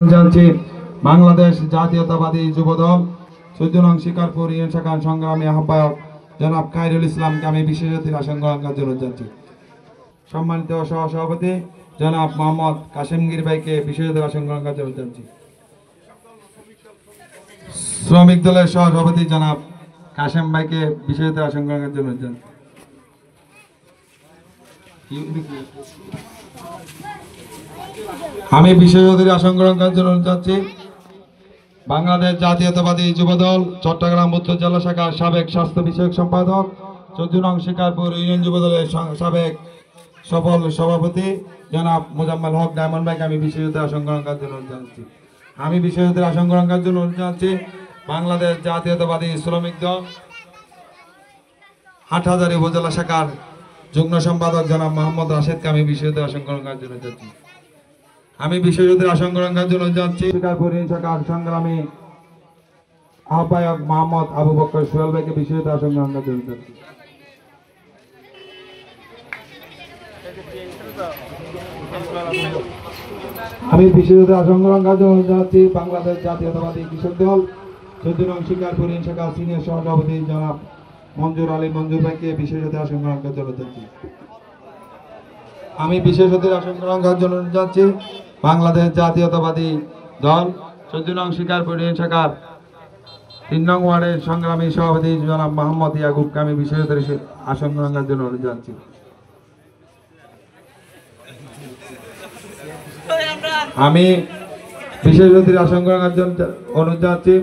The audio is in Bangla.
জানছি বাংলাদেশ জাতীয়তাবাদী যুবদল ১৪ নং শিকারপুর ইউনিয়ন শাখার সংগ্রামী আহ্বায়ক জনাব খায়রুল ইসলামকে আমি বিশেষ অতিথির আসন গ্রহণ করার জন্য যাচ্ছি। সম্মানিত সহসভাপতি জনাব মোহাম্মদ কাশেমগীর ভাইকে বিশেষ অতিথির আসন গ্রহণ করার জন্য যাচ্ছি। শ্রমিক দলের সহসভাপতি জনাব কাশেম ভাইকে বিশেষ অতিথির আসন গ্রহণ করার জন্য যাচ্ছি। আমি বিশেষ অতিথির আসন গ্রহণ করার জন্য যাচ্ছি বাংলাদেশ জাতীয়তাবাদী যুবদল চট্টগ্রাম উত্তর জেলা শাখার সাবেক স্বাস্থ্য বিষয়ক সম্পাদক ১৪ নং শিকারপুর ইউনিয়ন যুবদলের সাবেক সফল সভাপতি জনাব মোজাম্মেল হক ডায়মন্ড ভাইকে আমি বিশেষ অতিথির আসন গ্রহণ করার জন্য যাচ্ছি। আমি বিশেষ অতিথির আসন গ্রহণ করার জন্য যাচ্ছি বাংলাদেশ জাতীয়তাবাদী শ্রমিক দল হাটহাজারী উপজেলা শাখার যুগ্ম সম্পাদক জনাব মোহাম্মদ রাশেদকে আমি বিশেষ অতিথির আসন গ্রহণ করার জন্য যাচ্ছি। আমি বিশেষ অতিথির আসন গ্রহণ করার জন্য যাচ্ছি শিকারপুর ইউনিয়ন শাখার সংগ্রামী আহ্বায়ক মোহাম্মদ আবু বকর সোহেল ভাইকে বিশেষ অতিথির আসন গ্রহণ করার জন্য যাচ্ছি। আমি বিশেষ অতিথির আসন গ্রহণ করার জন্য যাচ্ছি বাংলাদেশ জাতীয়তাবাদী কৃষক দল ১৪ নং শিকারপুর ইউনিয়ন শাখার সিনিয়র সহসভাপতি জনাব মঞ্জুর আলী মঞ্জুর ভাইকে বিশেষ অতিথির আসন গ্রহণ করার জন্য যাচ্ছি। আমি বিশেষ অতিথির আসন গ্রহণ করার জন্য যাচ্ছি বাংলাদেশ জাতীয়তাবাদী দল ১৪ নং শিকারপুর ইউনিয়ন শাখার ৩ নং ওয়ার্ডের সংগ্রামী সভাপতি জনাব মোহাম্মদ ইয়াকুবকে আমি বিশেষ অতিথির আসন গ্রহণ করার জন্য যাচ্ছি। আমি বিশেষ অতিথির আসন গ্রহণ করার জন্য অনুরোধ জানাচ্ছি